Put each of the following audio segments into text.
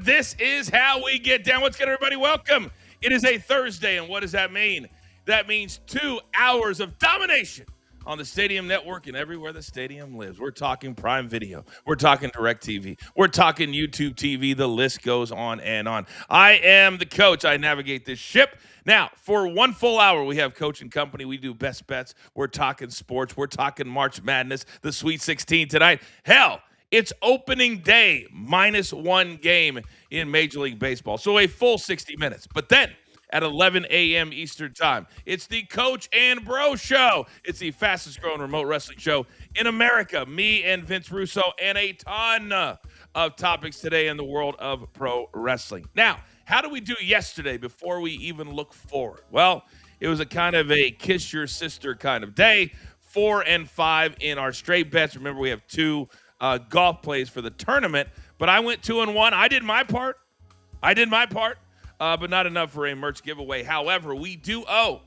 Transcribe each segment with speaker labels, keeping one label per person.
Speaker 1: This is how we get down. What's good, everybody? Welcome. It is a Thursday, and what does that mean? That means 2 hours of domination on the Stadium Network and everywhere the stadium lives. We're talking Prime Video. We're talking DirecTV. We're talking YouTube TV. The list goes on and on. I am the coach. I navigate this ship. Now, for 1 full hour, we have Coach and Company. We do best bets. We're talking sports. We're talking March Madness, the Sweet 16 tonight. Hell, it's opening day, -1 game in Major League Baseball. So a full 60 minutes. But then at 11 a.m. Eastern time, it's the Coach and Bro Show. It's the fastest growing remote wrestling show in America. Me and Vince Russo and a ton of topics today in the world of pro wrestling. Now, how did we do yesterday before we even look forward? Well, it was a kind of a kiss your sister kind of day. 4 and 5 in our straight bets. Remember, we have 2 golf plays for the tournament, but I went 2 and 1. I did my part, but not enough for a merch giveaway. However, we do owe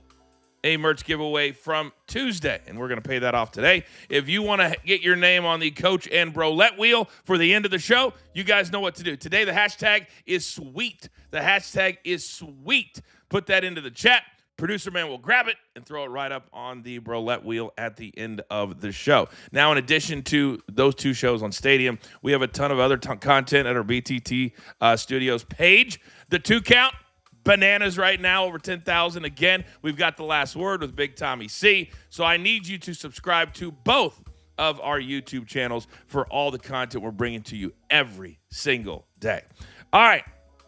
Speaker 1: a merch giveaway from Tuesday, and we're going to pay that off today. If you want to get your name on the Coach and Brolette wheel for the end of the show, you guys know what to do. Today, the hashtag is sweet. The hashtag is sweet. Put that into the chat. Producer man will grab it and throw it right up on the Brolette wheel at the end of the show. Now, in addition to those 2 shows on Stadium, we have a ton of other content at our BTT Studios page. The 2 count, bananas right now, over 10,000. Again, we've got The Last Word with Big Tommy C. So I need you to subscribe to both of our YouTube channels for all the content we're bringing to you every single day. All right,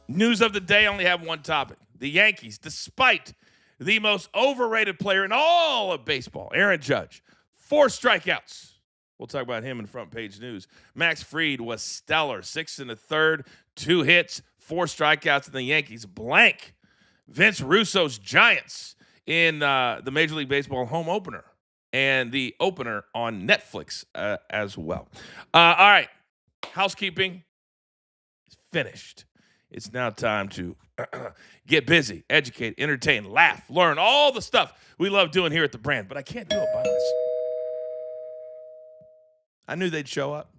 Speaker 1: news of the day, I only have one topic. The Yankees, despite the most overrated player in all of baseball, Aaron Judge, 4 strikeouts. We'll talk about him in front page news. Max Fried was stellar, 6 1/3, 2 hits, 4 strikeouts, and the Yankees blank Vince Russo's Giants in the Major League Baseball home opener and the opener on Netflix as well. All right, housekeeping is finished. It's now time to get busy, educate, entertain, laugh, learn, all the stuff we love doing here at the brand. But I can't do it by myself. I knew they'd show up.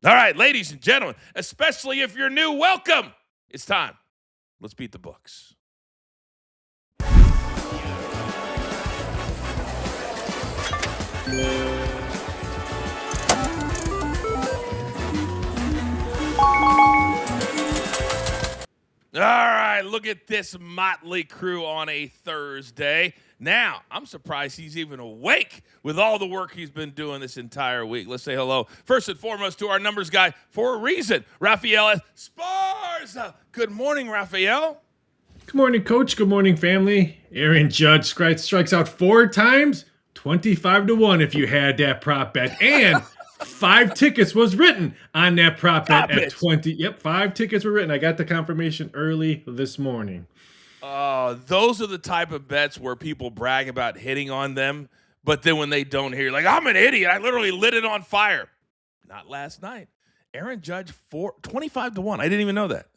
Speaker 1: All right, ladies and gentlemen, especially if you're new, welcome. It's time. Let's beat the books. All right, look at this motley crew on a Thursday. Now, I'm surprised he's even awake with all the work he's been doing this entire week. Let's say hello, first and foremost, to our numbers guy for a reason, Rafael Esparza. Good morning, Rafael.
Speaker 2: Good morning, Coach. Good morning, family. Aaron Judge strikes out 4 times, 25-1 if you had that prop bet. And 5 tickets was written on that prop bet at 20. Yep, 5 tickets were written. I got the confirmation early this morning.
Speaker 1: Those are the type of bets where people brag about hitting on them, but then when they don't hear, like, I'm an idiot. I literally lit it on fire. Not last night. Aaron Judge, 25-1. I didn't even know that.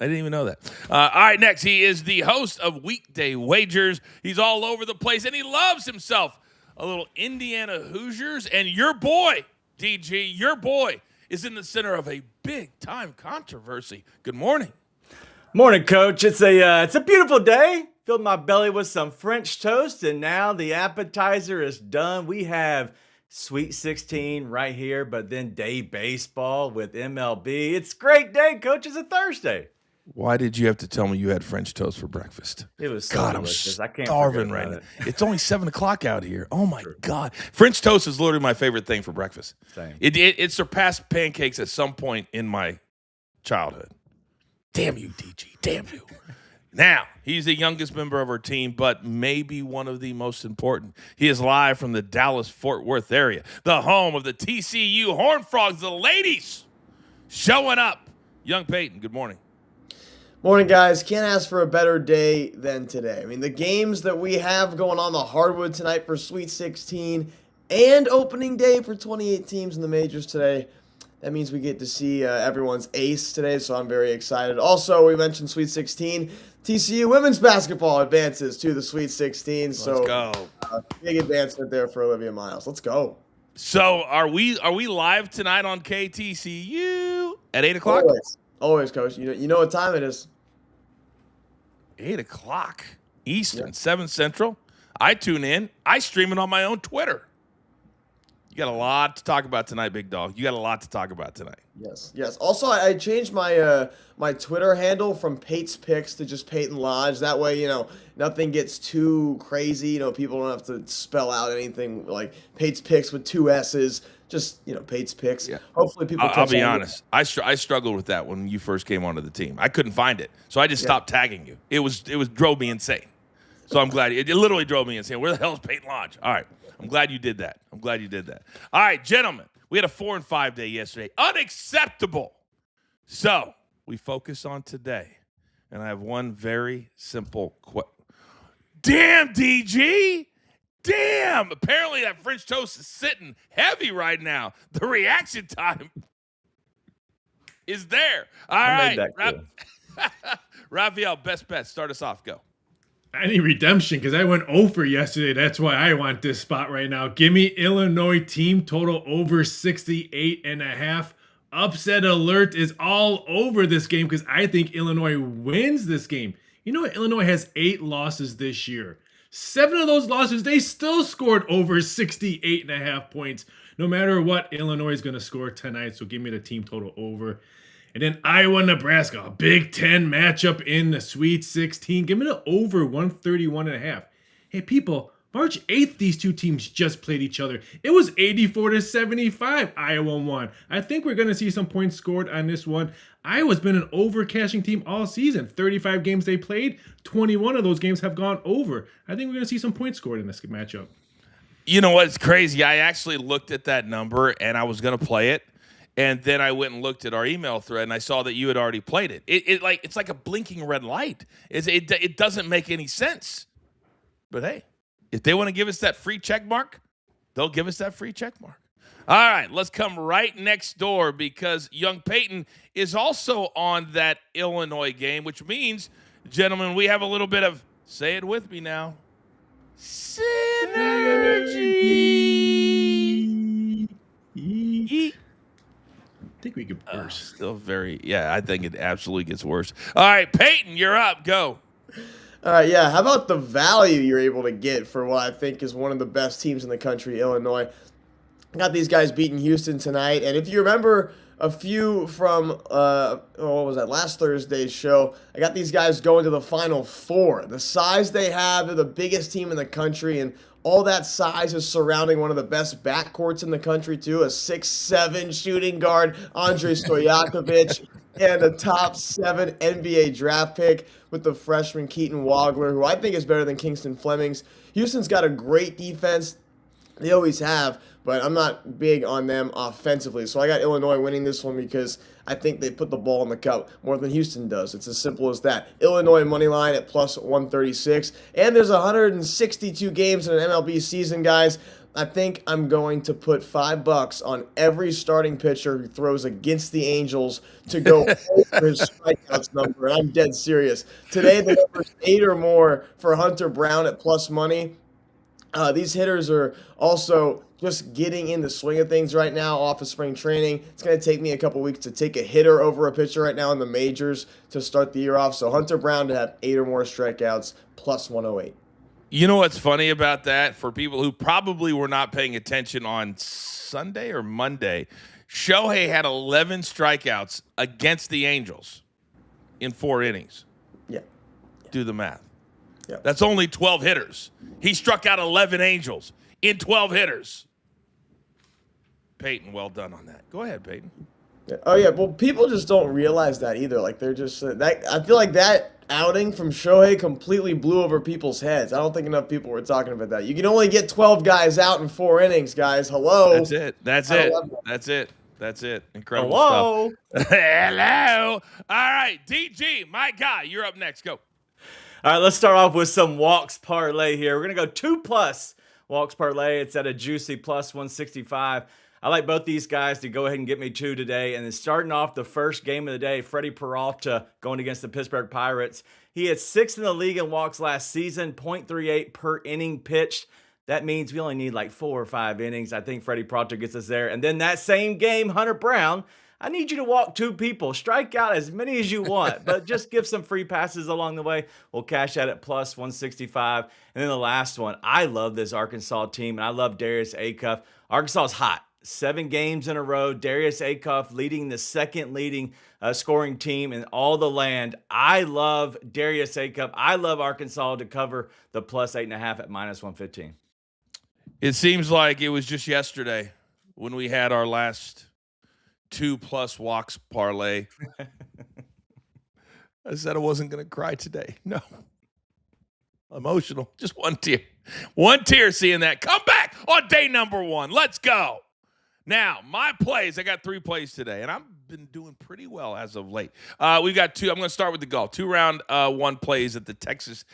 Speaker 1: All right, next, he is the host of Weekday Wagers. He's all over the place, and he loves himself a little Indiana Hoosiers. And your boy, DG, your boy, is in the center of a big-time controversy. Good morning.
Speaker 3: Morning, Coach. It's a beautiful day. Filled my belly with some French toast, and now the appetizer is done. We have Sweet 16 right here, but then day baseball with MLB. It's a great day, Coach. It's a Thursday.
Speaker 1: Why did you have to tell me you had French toast for breakfast?
Speaker 3: It was so delicious. I can't
Speaker 1: starving right now. It's only 7 o'clock out here. Oh, my God. French toast is literally my favorite thing for breakfast.
Speaker 3: Same.
Speaker 1: It surpassed pancakes at some point in my childhood. Damn you, DG. Damn you. Now, he's the youngest member of our team, but maybe one of the most important. He is live from the Dallas-Fort Worth area, the home of the TCU Horned Frogs, the ladies showing up. Young Peyton, good morning.
Speaker 4: Morning, guys. Can't ask for a better day than today. I mean, the games that we have going on the hardwood tonight for Sweet 16 and opening day for 28 teams in the majors today. That means we get to see everyone's ace today, so I'm very excited. Also, we mentioned Sweet 16. TCU women's basketball advances to the Sweet 16.
Speaker 1: Let's go.
Speaker 4: Big advancement there for Olivia Miles. Let's go.
Speaker 1: So are we live tonight on KTCU at 8 o'clock?
Speaker 4: Always, Coach. You know what time it is.
Speaker 1: 8 o'clock Eastern,
Speaker 4: Yeah.
Speaker 1: 7 Central. I tune in. I stream it on my own Twitter. You got a lot to talk about tonight, big dog. You got a lot to talk about tonight.
Speaker 4: Yes. Also, I changed my my Twitter handle from Pate's Picks to just Peyton Lodge. That way, nothing gets too crazy. People don't have to spell out anything like Pate's Picks with 2 S's. Just, Pate's Picks.
Speaker 1: Yeah.
Speaker 4: Hopefully people
Speaker 1: I'll
Speaker 4: catch
Speaker 1: be
Speaker 4: on.
Speaker 1: honest. I struggled with that when you first came onto the team. I couldn't find it, so I just stopped tagging you. It drove me insane. So I'm glad it literally drove me insane. Where the hell is Peyton Lodge? All right. I'm glad you did that. All right, gentlemen. We had a 4 and 5 day yesterday. Unacceptable. So we focus on today. And I have one very simple question. Damn, DG. Damn. Apparently that French toast is sitting heavy right now. The reaction time is there. All right. Raphael, best bet. Start us off. Go.
Speaker 2: I need redemption because I went over yesterday. That's why I want this spot right now. Give me Illinois team total over 68.5. Upset alert is all over this game because I think Illinois wins this game. You know what? Illinois has 8 losses this year. 7 of those losses, they still scored over 68.5 points. No matter what, Illinois is going to score tonight. So give me the team total over. And then Iowa, Nebraska, a Big Ten matchup in the Sweet 16. Give me the over 131.5. Hey, people, March 8th, these two teams just played each other. It was 84-75. Iowa won. I think we're going to see some points scored on this one. Iowa's been an over-cashing team all season. 35 games they played, 21 of those games have gone over. I think we're going to see some points scored in this matchup.
Speaker 1: You know what's crazy? I actually looked at that number, and I was going to play it. And then I went and looked at our email thread, and I saw that you had already played it. It's like a blinking red light. It doesn't make any sense. But hey, if they want to give us that free check mark, they'll give us that free check mark. All right, let's come right next door because young Peyton is also on that Illinois game, which means, gentlemen, we have a little bit of, say it with me now, synergy.
Speaker 2: I think we could worse.
Speaker 1: Still I think it absolutely gets worse. All right, Peyton, you're up. Go.
Speaker 4: All right, yeah. How about the value you're able to get for what I think is one of the best teams in the country, Illinois? I got these guys beating Houston tonight, and if you remember a few from what was that, last Thursday's show, I got these guys going to the Final Four. The size they have, they're the biggest team in the country, and all that size is surrounding one of the best backcourts in the country, too. A 6'7" shooting guard, Andrei Stojakovic, and a top 7 NBA draft pick with the freshman Keaton Wagler, who I think is better than Kingston Flemings. Houston's got a great defense. They always have, but I'm not big on them offensively. So I got Illinois winning this one because I think they put the ball in the cup more than Houston does. It's as simple as that. Illinois money line at plus 136. And there's 162 games in an MLB season, guys. I think I'm going to put $5 on every starting pitcher who throws against the Angels to go over his strikeouts number. And I'm dead serious. Today, the number's 8 or more for Hunter Brown at plus money. These hitters are also just getting in the swing of things right now off of spring training. It's going to take me a couple weeks to take a hitter over a pitcher right now in the majors to start the year off. So Hunter Brown to have 8 or more strikeouts, plus 108.
Speaker 1: You know what's funny about that? For people who probably were not paying attention on Sunday or Monday, Shohei had 11 strikeouts against the Angels in 4 innings.
Speaker 4: Yeah.
Speaker 1: Do the math.
Speaker 4: Yeah.
Speaker 1: That's only 12 hitters. He struck out 11 Angels in 12 hitters. Peyton, well done on that. Go ahead, Peyton.
Speaker 4: Yeah. Oh, yeah. Well, people just don't realize that either. Like, they're just that. I feel like that outing from Shohei completely blew over people's heads. I don't think enough people were talking about that. You can only get 12 guys out in 4 innings, guys. Hello.
Speaker 1: That's it. Incredible
Speaker 3: Hello.
Speaker 1: stuff. Hello. All right, DG, my guy, you're up next. Go.
Speaker 3: All right, let's start off with some walks parlay here. We're going to go 2+ walks parlay. It's at a juicy plus 165. I like both these guys to go ahead and get me 2 today. And then starting off the first game of the day, Freddie Peralta going against the Pittsburgh Pirates. He had 6th in the league in walks last season, 0.38 per inning pitched. That means we only need like 4 or 5 innings. I think Freddie Peralta gets us there. And then that same game, Hunter Brown, I need you to walk 2 people. Strike out as many as you want, but just give some free passes along the way. We'll cash out at plus 165. And then the last one, I love this Arkansas team, and I love Darius Acuff. Arkansas is hot. 7 games in a row. Darius Acuff leading the second leading scoring team in all the land. I love Darius Acuff. I love Arkansas to cover the plus 8.5 at minus 115.
Speaker 1: It seems like it was just yesterday when we had our last 2+ walks parlay. I said I wasn't going to cry today. No. Emotional. Just one tear. One tear seeing that. Come back on day number 1. Let's go. Now, my plays, I got 3 plays today, and I've been doing pretty well as of late. We've got 2. I'm going to start with the golf. 2 round 1 plays at the Texas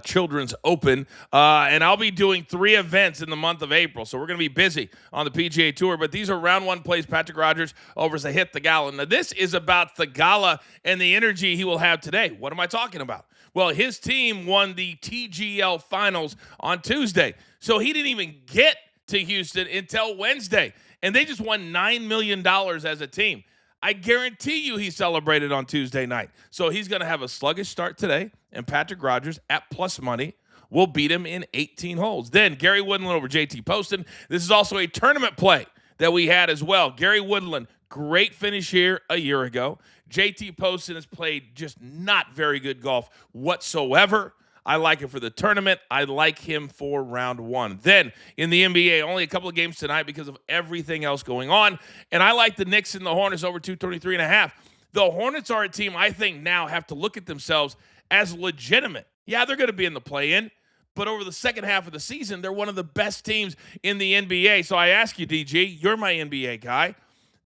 Speaker 1: Children's Open, and I'll be doing 3 events in the month of April, so we're going to be busy on the PGA Tour, but these are round 1 plays. Patrick Rogers over to hit Theegala. Now, this is about Theegala and the energy he will have today. What am I talking about? Well, his team won the TGL Finals on Tuesday, so he didn't even get to Houston until Wednesday. And they just won $9 million as a team. I guarantee you he celebrated on Tuesday night. So he's going to have a sluggish start today, and Patrick Rogers at plus money will beat him in 18 holes. Then Gary Woodland over JT Poston. This is also a tournament play that we had as well. Gary Woodland, great finish here a year ago. JT Poston has played just not very good golf whatsoever. I like him for the tournament. I like him for round 1. Then in the NBA, only a couple of games tonight because of everything else going on. And I like the Knicks and the Hornets over 223.5. The Hornets are a team I think now have to look at themselves as legitimate. Yeah, they're going to be in the play-in, but over the second half of the season, they're one of the best teams in the NBA. So I ask you, DG, you're my NBA guy.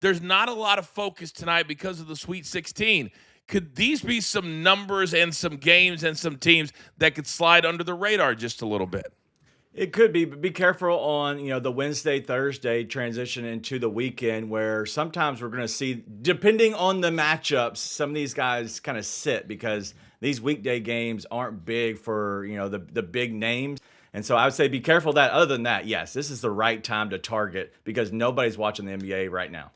Speaker 1: There's not a lot of focus tonight because of the Sweet 16. Could these be some numbers and some games and some teams that could slide under the radar just a little bit?
Speaker 3: It could be, but be careful on, the Wednesday, Thursday transition into the weekend where sometimes we're going to see, depending on the matchups, some of these guys kind of sit because these weekday games aren't big for, the big names. And so I would say be careful of that. Other than that, yes, this is the right time to target because nobody's watching the NBA right now.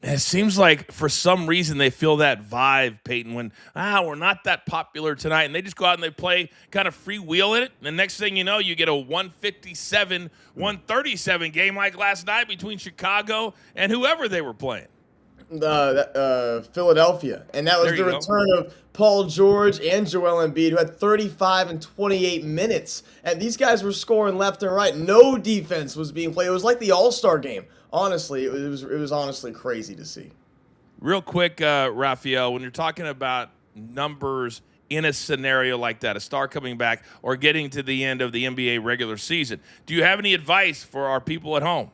Speaker 1: It seems like for some reason they feel that vibe, Peyton, when, we're not that popular tonight. And they just go out and they play kind of freewheel in it. And the next thing you know, you get a 157, 137 game like last night between Chicago and whoever they were playing.
Speaker 4: Philadelphia. And that was the return of Paul George and Joel Embiid, who had 35 and 28 minutes. And these guys were scoring left and right. No defense was being played. It was like the All-Star game. Honestly, it was honestly crazy to see.
Speaker 1: Real quick, Raphael, when you're talking about numbers in a scenario like that, a star coming back or getting to the end of the NBA regular season, do you have any advice for our people at home?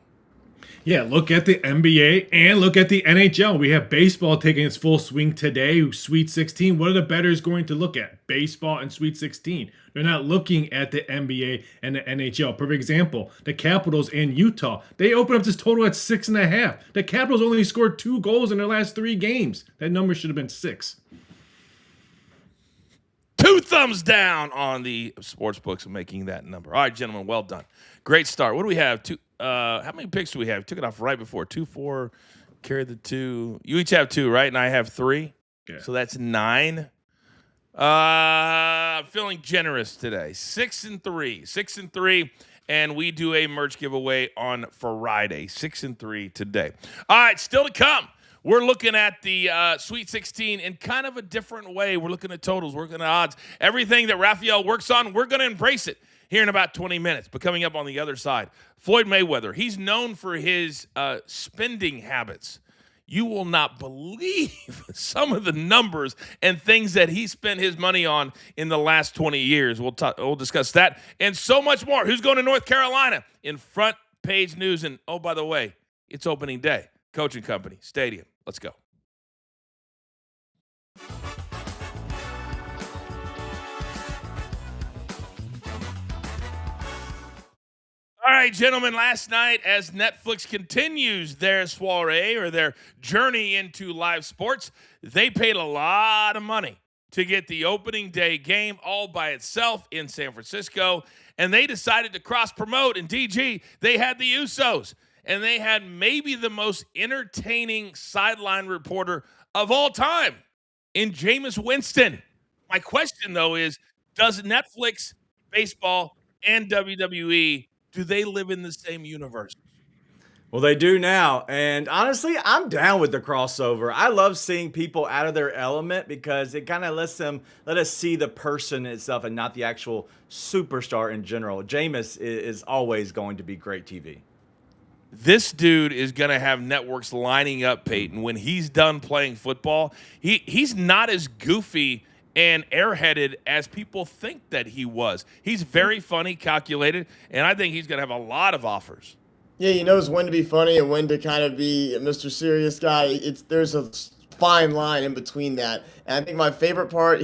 Speaker 2: Yeah, look at the NBA and look at the NHL. We have baseball taking its full swing today, Sweet 16. What are the bettors going to look at? Baseball and Sweet 16. They're not looking at the NBA and the NHL. Perfect example, the Capitals and Utah. They opened up this total at 6.5. The Capitals only scored 2 goals in their last 3 games. That number should have been 6.
Speaker 1: 2 thumbs down on the sports books of making that number. All right, gentlemen, well done. Great start. What do we have? How many picks do we have? Took it off right before. 2, 4, carry the 2. You each have 2, right? And I have 3.
Speaker 2: Yeah.
Speaker 1: So that's 9. I'm feeling generous today. 6-3. 6-3. And we do a merch giveaway on Friday. 6-3 today. All right, still to come. We're looking at the Sweet 16 in kind of a different way. We're looking at totals, we're looking at odds. Everything that Raphael works on, we're going to embrace it here in about 20 minutes. But coming up on the other side, Floyd Mayweather. He's known for his spending habits. You will not believe some of the numbers and things that he spent his money on in the last 20 years. We'll discuss that and so much more. Who's going to North Carolina in front page news? And, oh, by the way, it's opening day. Coaching Company Stadium. Let's go. All right, gentlemen, last night as Netflix continues their soiree or their journey into live sports, they paid a lot of money to get the opening day game all by itself in San Francisco, and they decided to cross-promote. And DG, they had the Usos. and they had maybe the most entertaining sideline reporter of all time in Jameis Winston. My question, though, is does Netflix, baseball, and WWE, do they live in the same universe?
Speaker 3: Well, they do now. And honestly, I'm down with the crossover. I love seeing people out of their element because it kind of let us see the person itself and not the actual superstar in general. Jameis is always going to be great TV.
Speaker 1: This dude is going to have networks lining up, Peyton. When he's done playing football, he's not as goofy and airheaded as people think that he was. He's very funny, calculated, and I think he's going to have a lot of offers.
Speaker 4: Yeah, he knows when to be funny and when to kind of be Mr. Serious guy. There's a fine line in between that. And I think my favorite part,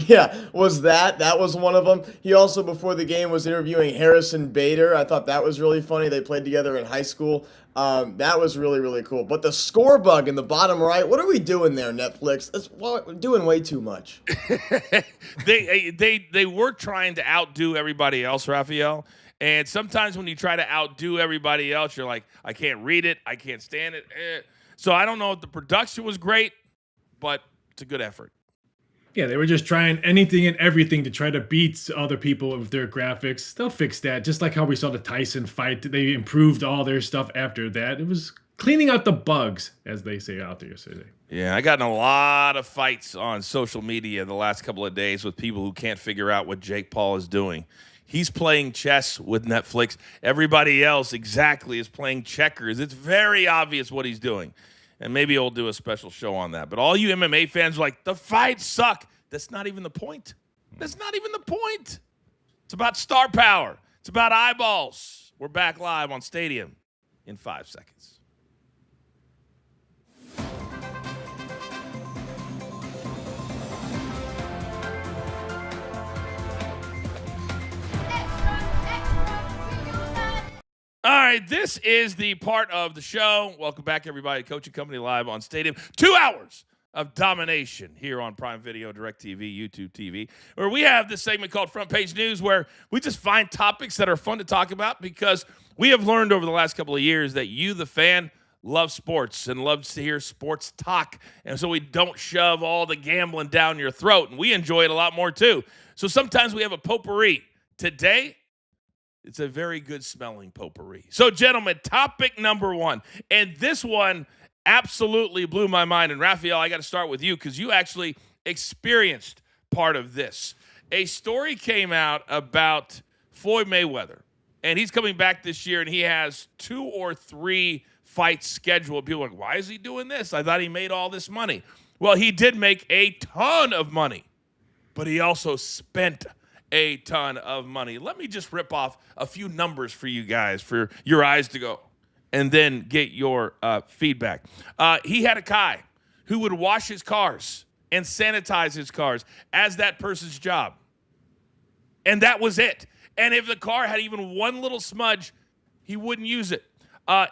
Speaker 4: was that. That was one of them. He also, before the game, was interviewing Harrison Bader. I thought that was really funny. They played together in high school. That was really, really cool. But the score bug in the bottom right, what are we doing there, Netflix? We're doing way too much.
Speaker 1: They were trying to outdo everybody else, Raphael. And sometimes when you try to outdo everybody else, you're like, I can't read it. I can't stand it. So I don't know if the production was great, but it's a good effort.
Speaker 2: Yeah, they were just trying anything and everything to try to beat other people with their graphics. They'll fix that. Just like how we saw the Tyson fight. They improved all their stuff after that. It was cleaning out the bugs, as they say out there yesterday.
Speaker 1: Yeah, I got in a lot of fights on social media the last couple of days with people who can't figure out what Jake Paul is doing. He's playing chess with Netflix. Everybody else exactly is playing checkers. It's very obvious what he's doing. And maybe he'll do a special show on that. But all you MMA fans are like, the fights suck. That's not even the point. That's not even the point. It's about star power. It's about eyeballs. We're back live on Stadium in 5 seconds. All right, this is the part of the show. Welcome back, everybody. Coaching Company live on Stadium. 2 hours of domination here on Prime Video, DirecTV, YouTube TV, where we have this segment called Front Page News, where we just find topics that are fun to talk about because we have learned over the last couple of years that you, the fan, love sports and loves to hear sports talk. And so we don't shove all the gambling down your throat, and we enjoy it a lot more too. So sometimes we have a potpourri. Today, it's a very good smelling potpourri. So, gentlemen, topic number one. And this one absolutely blew my mind. And, Raphael, I got to start with you because you actually experienced part of this. A story came out about Floyd Mayweather. And he's coming back this year, and he has 2 or 3 fights scheduled. People are like, why is he doing this? I thought he made all this money. Well, he did make a ton of money. But he also spent a ton of money. Let me just rip off a few numbers for you guys, for your eyes to go, and then get your feedback. He had a guy who would wash his cars and sanitize his cars as that person's job. And that was it. And if the car had even one little smudge, he wouldn't use it.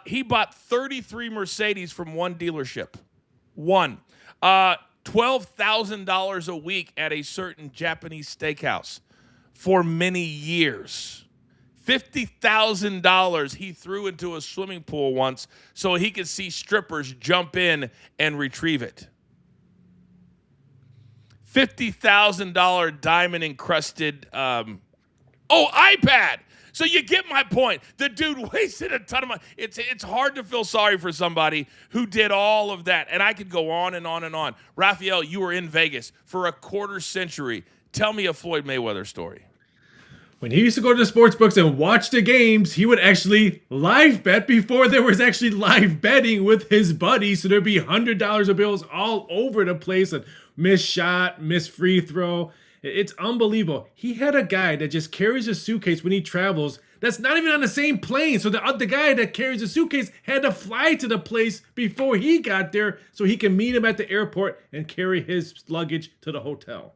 Speaker 1: He bought 33 Mercedes from one dealership. One. $12,000 a week at a certain Japanese steakhouse. For many years. $50,000 he threw into a swimming pool once so he could see strippers jump in and retrieve it. $50,000 diamond-encrusted iPad. So you get my point. The dude wasted a ton of money. It's hard to feel sorry for somebody who did all of that. And I could go on and on and on. Raphael, you were in Vegas for a quarter century. Tell me a Floyd Mayweather story.
Speaker 2: When he used to go to the sports books and watch the games, he would actually live bet before there was actually live betting with his buddies. So there'd be $100 of bills all over the place. And missed shot, missed free throw. It's unbelievable. He had a guy that just carries a suitcase when he travels that's not even on the same plane. So the guy that carries the suitcase had to fly to the place before he got there so he can meet him at the airport and carry his luggage to the hotel.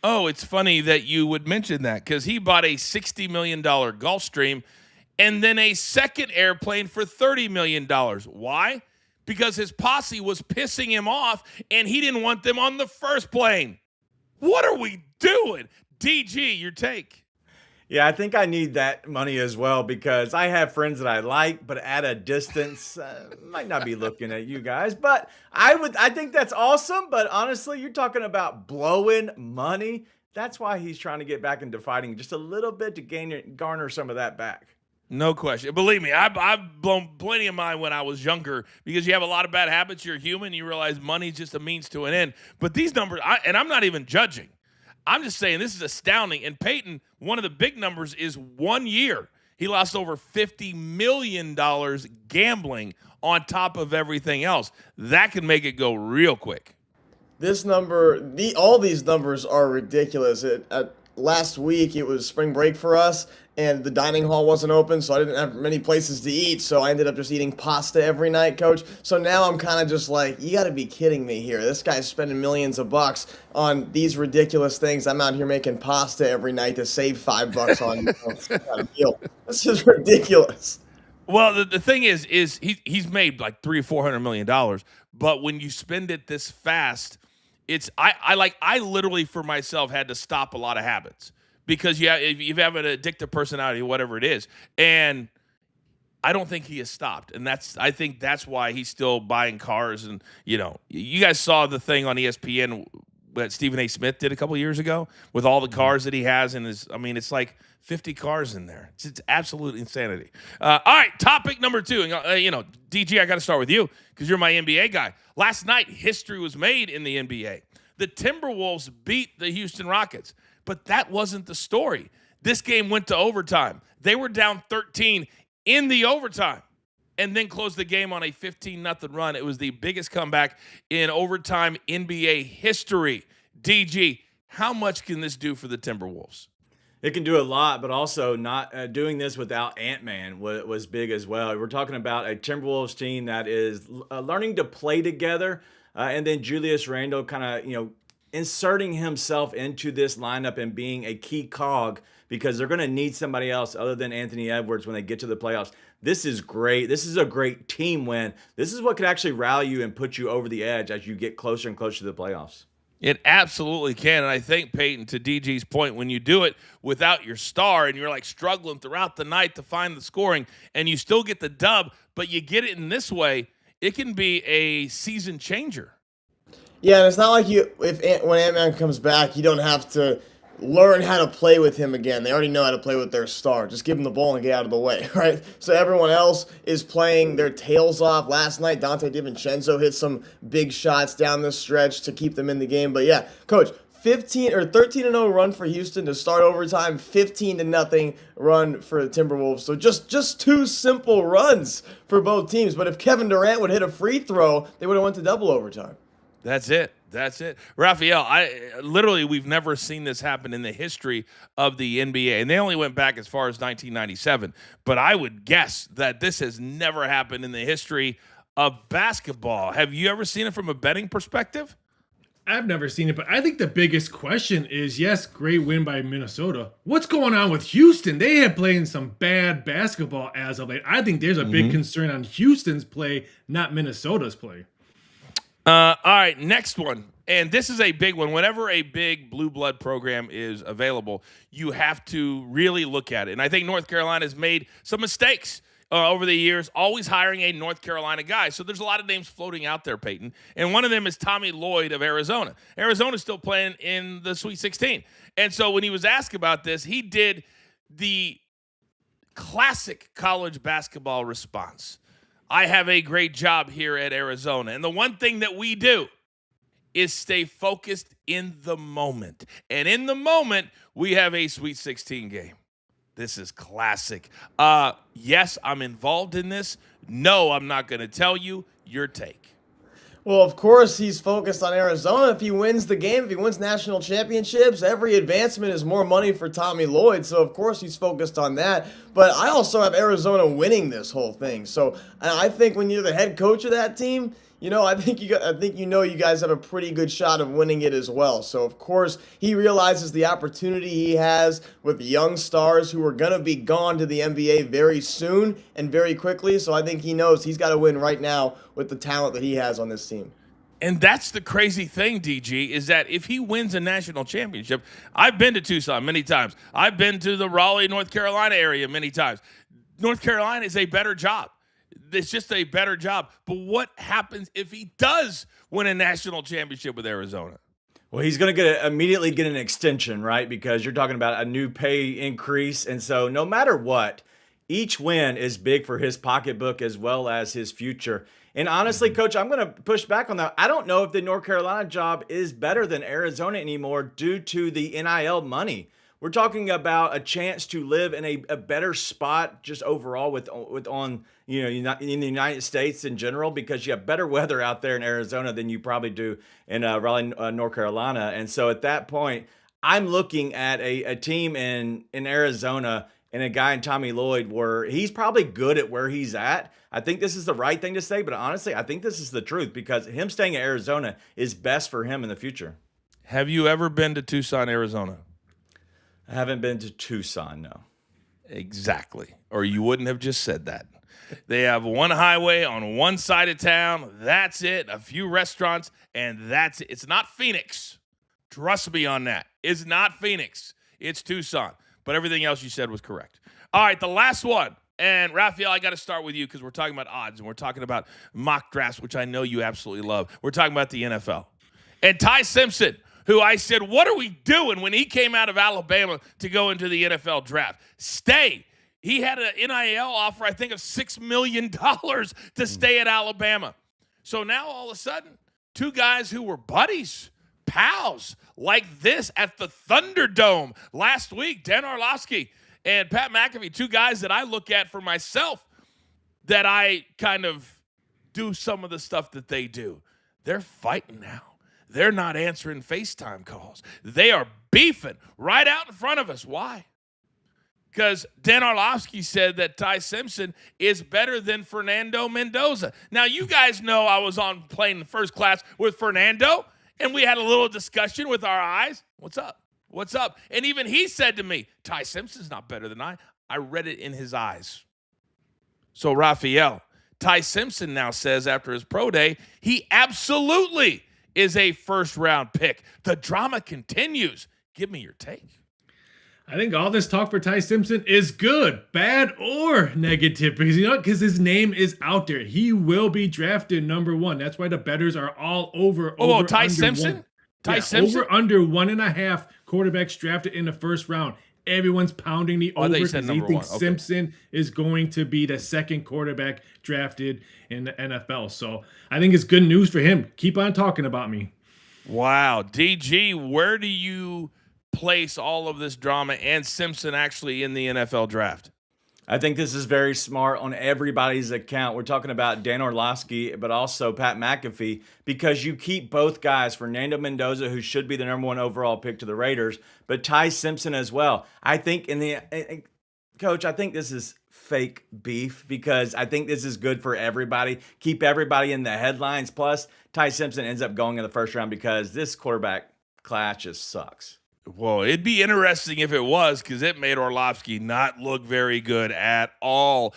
Speaker 1: Oh, it's funny that you would mention that because he bought a $60 million Gulfstream and then a second airplane for $30 million. Why? Because his posse was pissing him off and he didn't want them on the first plane. What are we doing? DG, your take.
Speaker 3: Yeah, I think I need that money as well because I have friends that I like, but at a distance, might not be looking at you guys. But I think that's awesome. But honestly, you're talking about blowing money. That's why he's trying to get back into fighting just a little bit to garner some of that back.
Speaker 1: No question. Believe me, I've blown plenty of mine when I was younger because you have a lot of bad habits. You're human. You realize money's just a means to an end. But these numbers, and I'm not even judging. I'm just saying this is astounding. And Peyton, one of the big numbers is 1 year. He lost over $50 million gambling on top of everything else. That can make it go real quick.
Speaker 4: This number, all these numbers are ridiculous. Last week, it was spring break for us, and the dining hall wasn't open, so I didn't have many places to eat, so I ended up just eating pasta every night, Coach. So now I'm kind of just like, you got to be kidding me here. This guy's spending millions of bucks on these ridiculous things. I'm out here making pasta every night to save $5 on a meal. This is ridiculous.
Speaker 1: Well, the thing is he's made like $300 or $400 million, but when you spend it this fast, it's I literally for myself had to stop a lot of habits because if you have an addictive personality, whatever it is, and I don't think he has stopped, and I think that's why he's still buying cars. And you guys saw the thing on ESPN that Stephen A. Smith did a couple years ago with all the cars that he has in his. I mean, it's like 50 cars in there. It's absolute insanity. All right, topic number 2. DG, I got to start with you because you're my NBA guy. Last night, history was made in the NBA. The Timberwolves beat the Houston Rockets, but that wasn't the story. This game went to overtime. They were down 13 in the overtime and then closed the game on a 15-0 run. It was the biggest comeback in overtime NBA history. DG, how much can this do for the Timberwolves?
Speaker 3: It can do a lot, but also not doing this without Ant-Man was big as well. We're talking about a Timberwolves team that is learning to play together, and then Julius Randle kind of inserting himself into this lineup and being a key cog because they're going to need somebody else other than Anthony Edwards when they get to the playoffs. This is great. This is a great team win. This is what could actually rally you and put you over the edge as you get closer and closer to the playoffs.
Speaker 1: It absolutely can. And I think, Peyton, to DG's point, when you do it without your star and you're like struggling throughout the night to find the scoring and you still get the dub, but you get it in this way, it can be a season changer.
Speaker 4: Yeah, and it's not like when Ant-Man comes back, you don't have to learn how to play with him again. They already know how to play with their star. Just give them the ball and get out of the way, right? So everyone else is playing their tails off. Last night, Dante DiVincenzo hit some big shots down the stretch to keep them in the game. But yeah, Coach, 13-0 run for Houston to start overtime, 15-0 run for the Timberwolves. So just 2 simple runs for both teams. But if Kevin Durant would hit a free throw, they would have went to double overtime.
Speaker 1: That's it. Raphael, we've never seen this happen in the history of the NBA. And they only went back as far as 1997. But I would guess that this has never happened in the history of basketball. Have you ever seen it from a betting perspective?
Speaker 2: I've never seen it, but I think the biggest question is, yes, great win by Minnesota. What's going on with Houston? They have played some bad basketball as of late. I think there's a big concern on Houston's play, not Minnesota's play.
Speaker 1: All right, next one. And this is a big one. Whenever a big blue blood program is available, you have to really look at it. And I think North Carolina has made some mistakes over the years, always hiring a North Carolina guy. So there's a lot of names floating out there, Peyton. And one of them is Tommy Lloyd of Arizona. Arizona's still playing in the Sweet 16. And so when he was asked about this, he did the classic college basketball response. I have a great job here at Arizona. And the one thing that we do is stay focused in the moment. And in the moment, we have a Sweet 16 game. This is classic. Yes, I'm involved in this. No, I'm not going to tell you. Your take.
Speaker 4: Well, of course, he's focused on Arizona. If he wins the game, if he wins national championships, every advancement is more money for Tommy Lloyd. So, of course, he's focused on that. But I also have Arizona winning this whole thing. So, I think when you're the head coach of that team, I think you guys have a pretty good shot of winning it as well. So, of course, he realizes the opportunity he has with young stars who are going to be gone to the NBA very soon and very quickly. So, I think he knows he's got to win right now with the talent that he has on this team.
Speaker 1: And that's the crazy thing, DG, is that if he wins a national championship, I've been to Tucson many times. I've been to the Raleigh, North Carolina area many times. North Carolina is a better job. It's just a better job. But what happens if he does win a national championship with Arizona?
Speaker 3: Well, he's going to immediately get an extension, right? Because you're talking about a new pay increase. And so no matter what, each win is big for his pocketbook as well as his future. And honestly, Coach, I'm going to push back on that. I don't know if the North Carolina job is better than Arizona anymore due to the NIL money. We're talking about a chance to live in a better spot just overall in the United States in general, because you have better weather out there in Arizona than you probably do in Raleigh, North Carolina. And so at that point, I'm looking at a team in Arizona and a guy in Tommy Lloyd where he's probably good at where he's at. I think this is the right thing to say, but honestly, I think this is the truth because him staying at Arizona is best for him in the future.
Speaker 1: Have you ever been to Tucson, Arizona?
Speaker 3: I haven't been to Tucson, no.
Speaker 1: Exactly. Or you wouldn't have just said that. They have one highway on one side of town. That's it. A few restaurants, and that's it. It's not Phoenix. Trust me on that. It's not Phoenix. It's Tucson. But everything else you said was correct. All right, the last one. And, Raphael, I got to start with you because we're talking about odds, and we're talking about mock drafts, which I know you absolutely love. We're talking about the NFL. And Ty Simpson, who I said, what are we doing when he came out of Alabama to go into the NFL draft? Stay. He had an NIL offer, I think, of $6 million to stay at Alabama. So now all of a sudden, two guys who were buddies, pals, like this at the Thunderdome last week, Dan Orlovsky and Pat McAfee, two guys that I look at for myself that I kind of do some of the stuff that they do. They're fighting now. They're not answering FaceTime calls. They are beefing right out in front of us. Why? Because Dan Orlovsky said that Ty Simpson is better than Fernando Mendoza. Now, you guys know I was on plane first class with Fernando, and we had a little discussion with our eyes. What's up? What's up? And even he said to me, Ty Simpson's not better than I. I read it in his eyes. So, Raphael, Ty Simpson now says after his pro day, he absolutely is a first-round pick. The drama continues. Give me your take.
Speaker 2: I think all this talk for Ty Simpson is good, bad, or negative, because his name is out there. He will be drafted number 1. That's why the bettors are all over.
Speaker 1: Ty Simpson? Ty Simpson?
Speaker 2: Over under 1.5 quarterbacks drafted in the first round. Everyone's pounding the over because they think Simpson is going to be the second quarterback drafted in the NFL. So I think it's good news for him. Keep on talking about me.
Speaker 1: Wow. DG, where do you place all of this drama and Simpson actually in the NFL draft?
Speaker 3: I think this is very smart on everybody's account. We're talking about Dan Orlovsky, but also Pat McAfee, because you keep both guys, Fernando Mendoza, who should be the number 1 overall pick to the Raiders, but Ty Simpson as well. I think Coach, I think this is fake beef because I think this is good for everybody. Keep everybody in the headlines. Plus, Ty Simpson ends up going in the first round because this quarterback class just sucks.
Speaker 1: Well, it'd be interesting if it was, because it made Orlovsky not look very good at all.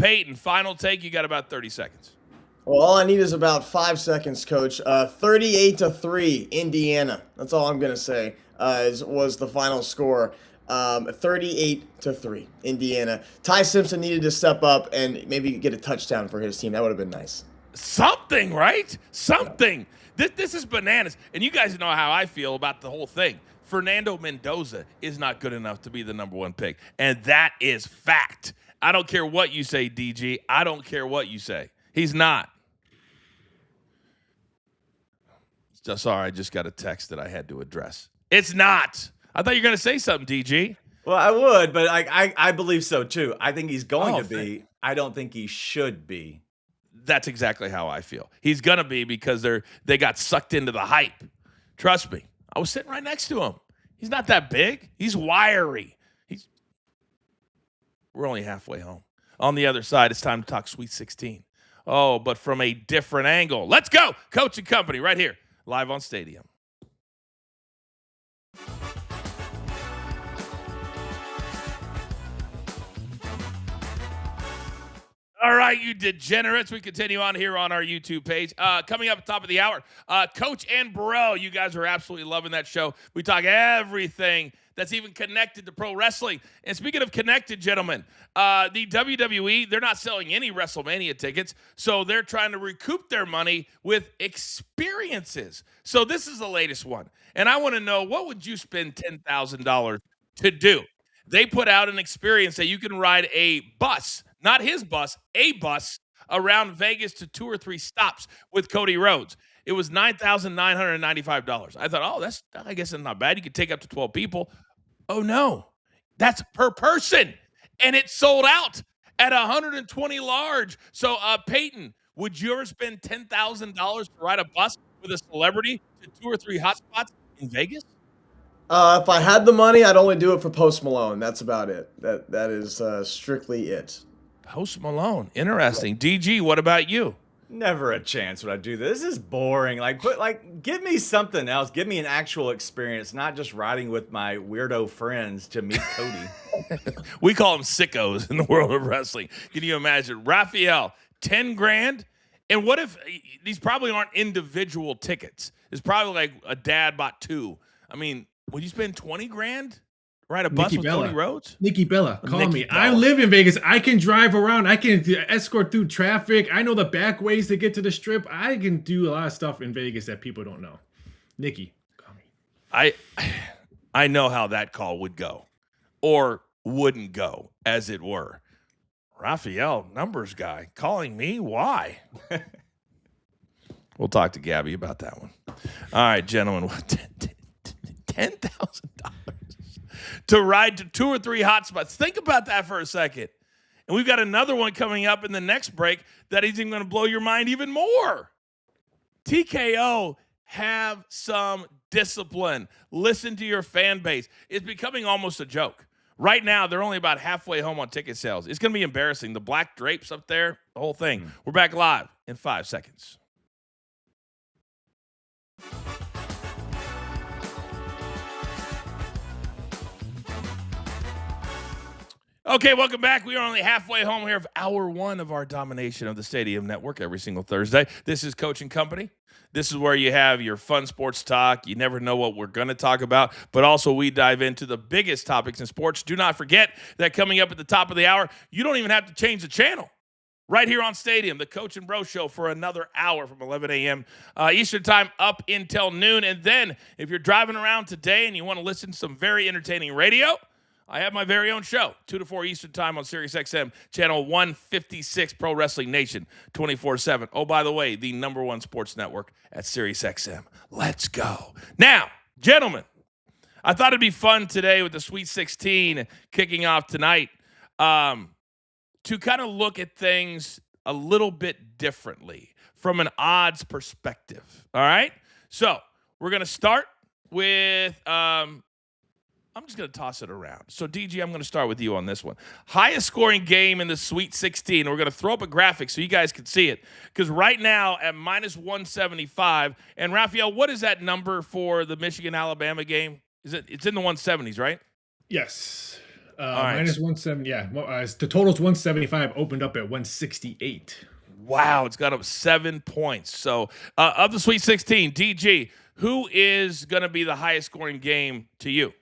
Speaker 1: Peyton, final take. You got about 30 seconds.
Speaker 4: Well, all I need is about 5 seconds, Coach. 38-3, Indiana. That's all I'm gonna say. Was the final score. 38-3, Indiana. Ty Simpson needed to step up and maybe get a touchdown for his team. That would have been nice.
Speaker 1: Something, right? Something. This is bananas. And you guys know how I feel about the whole thing. Fernando Mendoza is not good enough to be the number 1 pick. And that is fact. I don't care what you say, DG. I don't care what you say. He's not. Sorry, I just got a text that I had to address. It's not. I thought you were going to say something, DG.
Speaker 3: Well, I would, but I believe so too. I think he's going to be. I don't think he should be.
Speaker 1: That's exactly how I feel. He's going to be because they got sucked into the hype. Trust me. I was sitting right next to him. He's not that big. He's wiry. We're only halfway home. On the other side, it's time to talk Sweet 16. Oh, but from a different angle. Let's go. Coach and Company right here, live on Stadium. All right, you degenerates. We continue on here on our YouTube page. Coming up at the top of the hour, Coach and Bro. You guys are absolutely loving that show. We talk everything that's even connected to pro wrestling. And speaking of connected, gentlemen, the WWE, they're not selling any WrestleMania tickets, so they're trying to recoup their money with experiences. So this is the latest one. And I want to know, what would you spend $10,000 to do? They put out an experience that you can ride a bus, not his bus, a bus around Vegas to 2 or 3 stops with Cody Rhodes. It was $9,995. I thought, I guess it's not bad. You could take up to 12 people. Oh, no. That's per person. And it sold out at 120 large. So, Peyton, would you ever spend $10,000 to ride a bus with a celebrity to 2 or 3 hotspots in Vegas?
Speaker 4: If I had the money, I'd only do it for Post Malone. That's about it. That is strictly it.
Speaker 1: Post Malone. Interesting. DG, what about you?
Speaker 3: Never a chance would I do this. This is boring. Give me something else. Give me an actual experience, not just riding with my weirdo friends to meet Cody.
Speaker 1: We call them sickos in the world of wrestling. Can you imagine? Raphael, 10 grand? And what if these probably aren't individual tickets? It's probably like a dad bought 2. I mean, would you spend 20 grand? Ride a bus with Cody Rhodes?
Speaker 2: Nikki Bella, call me. I live in Vegas. I can drive around. I can escort through traffic. I know the back ways to get to the strip. I can do a lot of stuff in Vegas that people don't know. Nikki, call me.
Speaker 1: I know how that call would go, or wouldn't go, as it were. Raphael, numbers guy, calling me? Why? We'll talk to Gabby about that one. All right, gentlemen. $10,000 to ride to 2 or 3 hotspots. Think about that for a second. And we've got another one coming up in the next break that is even going to blow your mind even more. TKO, have some discipline. Listen to your fan base. It's becoming almost a joke. Right now, they're only about halfway home on ticket sales. It's going to be embarrassing. The black drapes up there, the whole thing. We're back live in 5 seconds. Okay, welcome back. We are only halfway home here of hour 1 of our domination of the Stadium Network every single Thursday. This is Coach and Company. This is where you have your fun sports talk. You never know what we're going to talk about, but also we dive into the biggest topics in sports. Do not forget that coming up at the top of the hour, you don't even have to change the channel. Right here on Stadium, the Coach and Bro Show for another hour from 11 a.m. Eastern Time up until noon. And then if you're driving around today and you want to listen to some very entertaining radio, I have my very own show, 2 to 4 Eastern Time on SiriusXM, channel 156, Pro Wrestling Nation, 24/7. Oh, by the way, the #1 sports network at SiriusXM. Let's go. Now, gentlemen, I thought it'd be fun today with the Sweet 16 kicking off tonight to kind of look at things a little bit differently from an odds perspective. All right? So we're going to start with I'm just going to toss it around. So, DG, I'm going to start with you on this one. Highest scoring game in the Sweet 16. We're going to throw up a graphic so you guys can see it. Because right now at -175, and Raphael, what is that number for the Michigan-Alabama game? It's in the 170s, right?
Speaker 2: Yes.
Speaker 1: right.
Speaker 2: -170. Yeah. The total's 175, opened up at 168.
Speaker 1: Wow, it's got up 7 points. So, of the Sweet 16, DG, who is going to be the highest scoring game to you?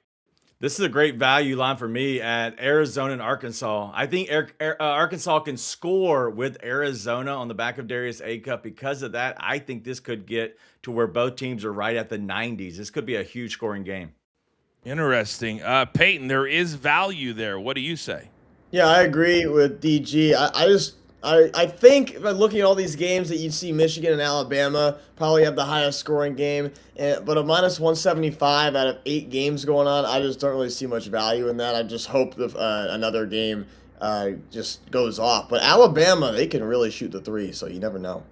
Speaker 3: This is a great value line for me at Arizona and Arkansas. I think Arkansas can score with Arizona on the back of Darius A-Cup. Because of that, I think this could get to where both teams are right at the 90s. This could be a huge scoring game.
Speaker 1: Interesting. Peyton, there is value there. What do you say?
Speaker 4: Yeah, I agree with DG. I think by looking at all these games that you see Michigan and Alabama probably have the highest scoring game, but a -175 out of 8 games going on, I just don't really see much value in that. I just hope that another game just goes off. But Alabama, they can really shoot the 3, so you never know.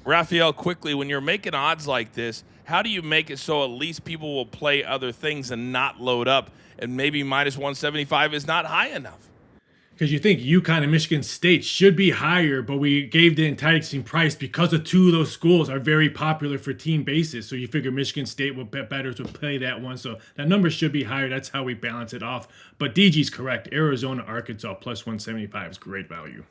Speaker 1: Raphael, quickly, when you're making odds like this, how do you make it so at least people will play other things and not load up, and maybe -175 is not high enough?
Speaker 2: Because you think UConn and Michigan State should be higher, but we gave the enticing price because of 2 of those schools are very popular for team bases. So you figure Michigan State would bet bettors would play that one. So that number should be higher. That's how we balance it off. But DG's correct. Arizona, Arkansas plus 175 is great value.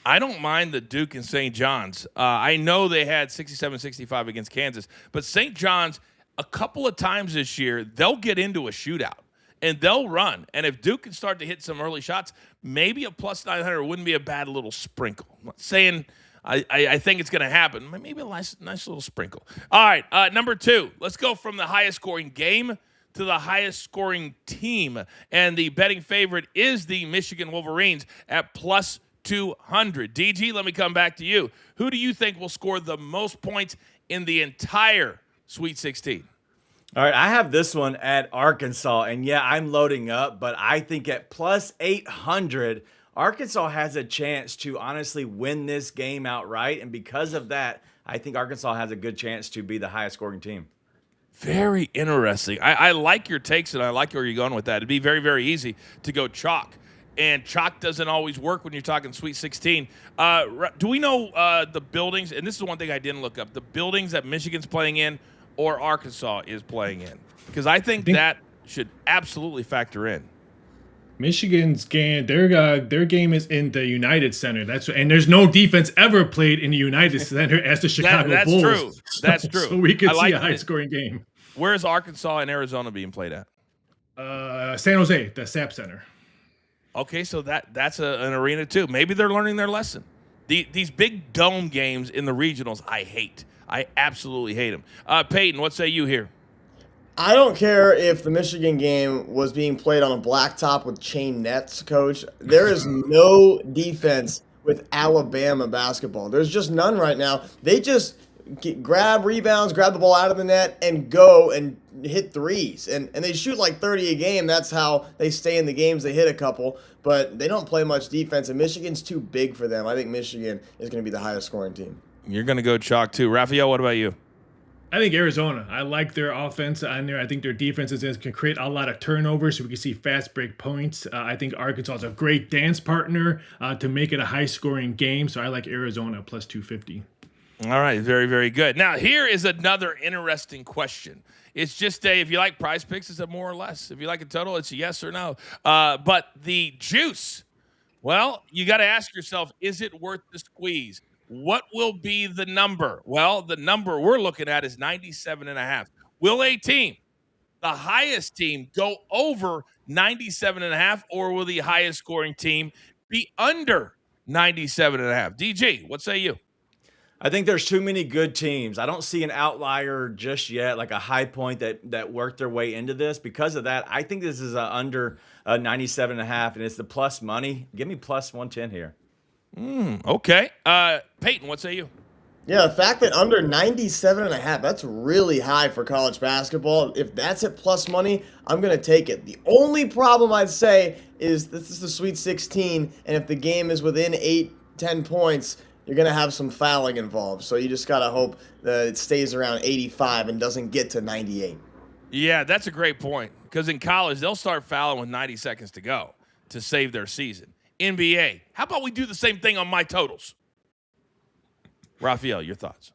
Speaker 1: I don't mind the Duke and St. John's. I know they had 67-65 against Kansas, but St. John's, a couple of times this year, they'll get into a shootout and they'll run. And if Duke can start to hit some early shots, maybe a plus 900 wouldn't be a bad little sprinkle. I'm not saying I think it's going to happen. Maybe a nice little sprinkle. All right, number 2. Let's go from the highest scoring game to the highest scoring team. And the betting favorite is the Michigan Wolverines at plus 200. DG, let me come back to you. Who do you think will score the most points in the entire Sweet 16?
Speaker 3: All right, I have this one at Arkansas, and yeah, I'm loading up, but I think at plus 800, Arkansas has a chance to honestly win this game outright, and because of that, I think Arkansas has a good chance to be the highest scoring team.
Speaker 1: Very interesting. I like your takes, and I like where you're going with that. It'd be very, very easy to go chalk, and chalk doesn't always work when you're talking Sweet 16. Do we know the buildings, and this is one thing I didn't look up, the buildings that Michigan's playing in or Arkansas is playing in? Because I think that should absolutely factor in.
Speaker 2: Michigan's game, their game is in the United Center. And there's no defense ever played in the United Center as the Chicago Bulls.
Speaker 1: True. That's true.
Speaker 2: So we could see a high-scoring game.
Speaker 1: Where's Arkansas and Arizona being played at?
Speaker 2: San Jose, the SAP Center.
Speaker 1: Okay, so that's an arena too. Maybe they're learning their lesson. These big dome games in the regionals, I hate. I absolutely hate them. Peyton, what say you here?
Speaker 4: I don't care if the Michigan game was being played on a blacktop with chain nets, Coach. There is no defense with Alabama basketball. There's just none right now. They just grab rebounds, grab the ball out of the net, and go and hit threes. And they shoot like 30 a game. That's how they stay in the games. They hit a couple, but they don't play much defense, and Michigan's too big for them. I think Michigan is going to be the highest scoring team.
Speaker 1: You're going to go chalk too. Raphael, what about you?
Speaker 2: I think Arizona. I like their offense on there. I think their defenses can create a lot of turnovers so we can see fast break points. I think Arkansas is a great dance partner to make it a high-scoring game, so I like Arizona plus 250.
Speaker 1: All right, very, very good. Now, here is another interesting question. It's just if you like Prize Picks, it's a more or less. If you like a total, it's a yes or no. But the juice, well, you got to ask yourself, is it worth the squeeze? What will be the number? Well, the number we're looking at is 97.5. Will a team, the highest team, go over 97.5, or will the highest scoring team be under 97.5? DG, what say you?
Speaker 3: I think there's too many good teams. I don't see an outlier just yet, like a high point that worked their way into this. Because of that, I think this is under 97.5, and it's the plus money. Give me plus 110 here.
Speaker 1: Okay. Peyton, what say you?
Speaker 4: Yeah, the fact that under 97.5, that's really high for college basketball. If that's at plus money, I'm going to take it. The only problem I'd say is this is the Sweet 16, and if the game is within 8-10 points, you're going to have some fouling involved. So you just got to hope that it stays around 85 and doesn't get to 98.
Speaker 1: Yeah, that's a great point. Because in college, they'll start fouling with 90 seconds to go to save their season. NBA, how about we do the same thing on my totals? Raphael, your thoughts?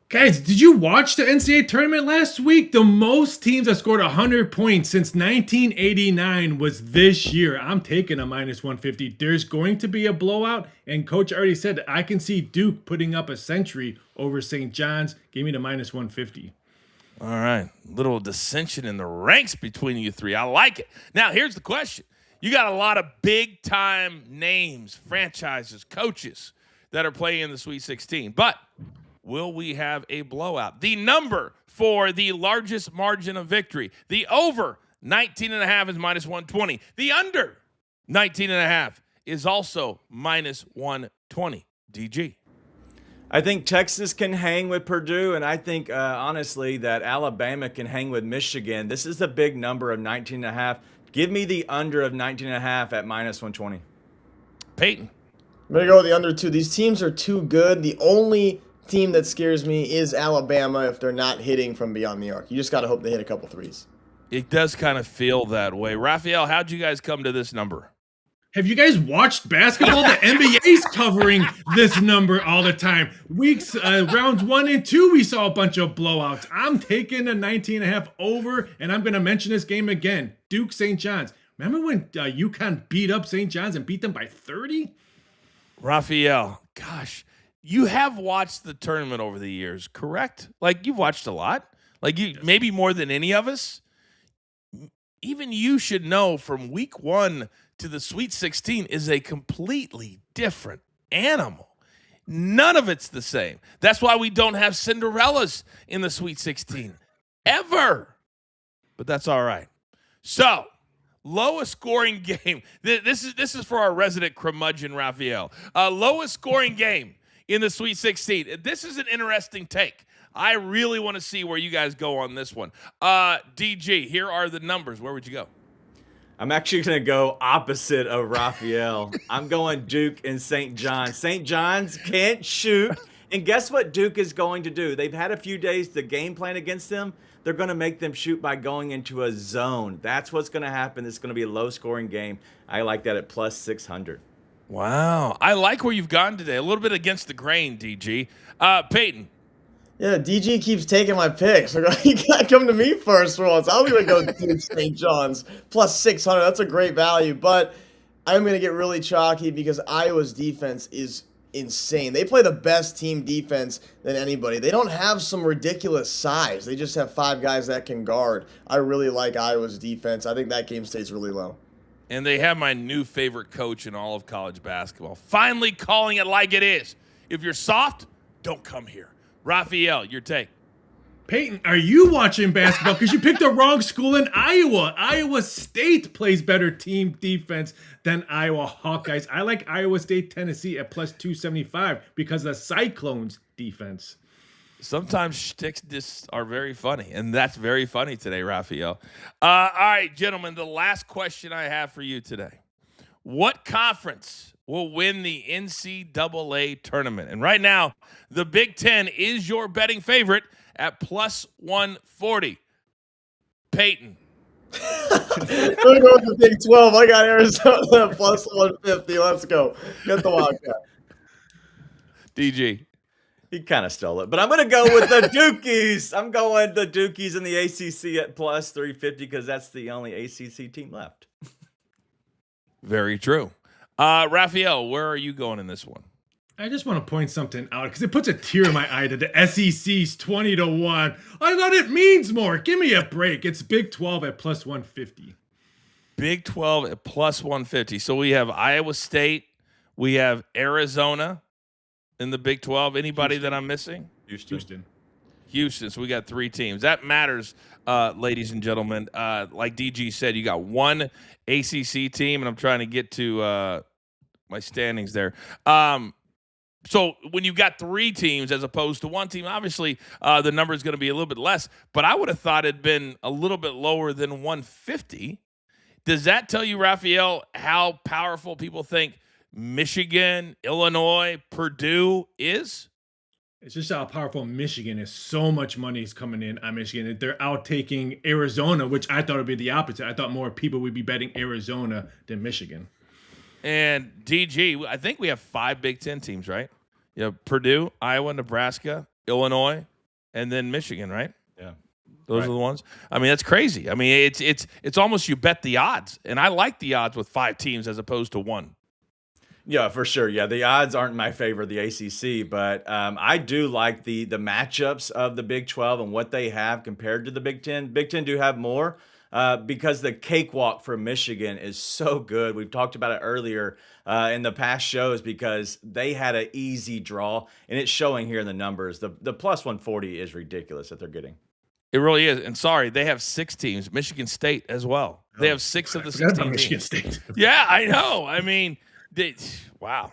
Speaker 2: Guys, did you watch the NCAA tournament last week? The most teams that scored 100 points since 1989 was this year. I'm taking a minus 150. There's going to be a blowout, and Coach already said I can see Duke putting up a century over St. John's. Give me the minus 150.
Speaker 1: All right. Little dissension in the ranks between you three. I like it. Now, here's the question. You got a lot of big-time names, franchises, coaches that are playing in the Sweet 16. But will we have a blowout? The number for the largest margin of victory, the over 19.5 is minus 120. The under 19.5 is also minus 120. DG.
Speaker 3: I think Texas can hang with Purdue, and I think, honestly, that Alabama can hang with Michigan. This is a big number of 19.5. Give me the under of 19.5 at minus 120.
Speaker 1: Peyton.
Speaker 4: I'm going to go with the under 2. These teams are too good. The only team that scares me is Alabama if they're not hitting from beyond the arc. You just got to hope they hit a couple threes.
Speaker 1: It does kind of feel that way. Raphael, how'd you guys come to this number?
Speaker 2: Have you guys watched basketball? The NBA's covering this number all the time. Rounds 1 and 2, we saw a bunch of blowouts. I'm taking a 19.5 over, and I'm going to mention this game again. Duke St. John's. Remember when UConn beat up St. John's and beat them by 30?
Speaker 1: Raphael, gosh, you have watched the tournament over the years, correct? Like, you've watched a lot. Like, you maybe more than any of us. Even you should know from week 1 to the Sweet 16 is a completely different animal. None of it's the same. That's why we don't have Cinderellas in the Sweet 16 ever. But that's all right. So, lowest scoring game. This is for our resident curmudgeon, Raphael. Lowest scoring game in the Sweet 16. This is an interesting take. I really want to see where you guys go on this one. DG, here are the numbers. Where would you go?
Speaker 3: I'm actually going to go opposite of Raphael. I'm going Duke and St. John's. St. John's can't shoot. And guess what Duke is going to do? They've had a few days to game plan against them. They're going to make them shoot by going into a zone. That's what's going to happen. It's going to be a low-scoring game. I like that at plus 600.
Speaker 1: Wow. I like where you've gone today. A little bit against the grain, DG. Peyton.
Speaker 4: Yeah, DG keeps taking my picks. You gotta come to me first for once. I'm gonna go to St. John's plus 600. That's a great value, but I'm gonna get really chalky because Iowa's defense is insane. They play the best team defense than anybody. They don't have some ridiculous size. They just have 5 guys that can guard. I really like Iowa's defense. I think that game stays really low.
Speaker 1: And they have my new favorite coach in all of college basketball. Finally calling it like it is. If you're soft, don't come here. Raphael, your take.
Speaker 2: Peyton, are you watching basketball? Because you picked the wrong school in Iowa. Iowa State plays better team defense than Iowa Hawkeyes. I like Iowa State, Tennessee at plus 275 because of the Cyclones defense.
Speaker 1: Sometimes shticks just are very funny, and that's very funny today, Raphael. All right, gentlemen, the last question I have for you today. What conference will win the NCAA tournament? And right now, the Big Ten is your betting favorite at plus 140. Peyton.
Speaker 4: I'm going to go with the Big 12. I got Arizona at plus 150. Let's go. Get the Wildcat.
Speaker 1: DG.
Speaker 3: He kind of stole it, but I'm going to go with the Dukies. I'm going the Dukies in the ACC at plus 350 because that's the only ACC team left.
Speaker 2: Very true.
Speaker 1: Raphael, where are you going in this one?
Speaker 2: I just want to point something out because it puts a tear in my eye that the SEC's 20-1. I thought it means more. Give me a break. It's Big 12 at plus 150.
Speaker 1: Big 12 at plus 150. So we have Iowa State. We have Arizona in the Big 12. Anybody that I'm missing? Houston. So we got 3 teams. That matters, ladies and gentlemen. Like DG said, you got one ACC team, and I'm trying to get to my standings there. So when you got 3 teams as opposed to 1 team, obviously the number is going to be a little bit less. But I would have thought it'd been a little bit lower than 150. Does that tell you, Raphael, how powerful people think Michigan, Illinois, Purdue is?
Speaker 2: It's just how powerful Michigan is. So much money is coming in on Michigan. They're out taking Arizona, which I thought would be the opposite. I thought more people would be betting Arizona than Michigan.
Speaker 1: And DG, I think we have 5 Big Ten teams, right? You have Purdue, Iowa, Nebraska, Illinois, and then Michigan, right?
Speaker 3: Yeah.
Speaker 1: Those are the ones. I mean, that's crazy. I mean, it's almost you bet the odds. And I like the odds with 5 teams as opposed to 1.
Speaker 3: Yeah, for sure. Yeah, the odds aren't my favor of the ACC, but I do like the matchups of the Big 12 and what they have compared to the Big 10. Big 10 do have more because the cakewalk for Michigan is so good. We've talked about it earlier in the past shows because they had an easy draw, and it's showing here in the numbers. The plus 140 is ridiculous that they're getting.
Speaker 1: It really is. And sorry, they have 6 teams. Michigan State as well. They have 6 of the 16
Speaker 2: Michigan
Speaker 1: teams.
Speaker 2: State.
Speaker 1: Yeah, I know. I mean, wow.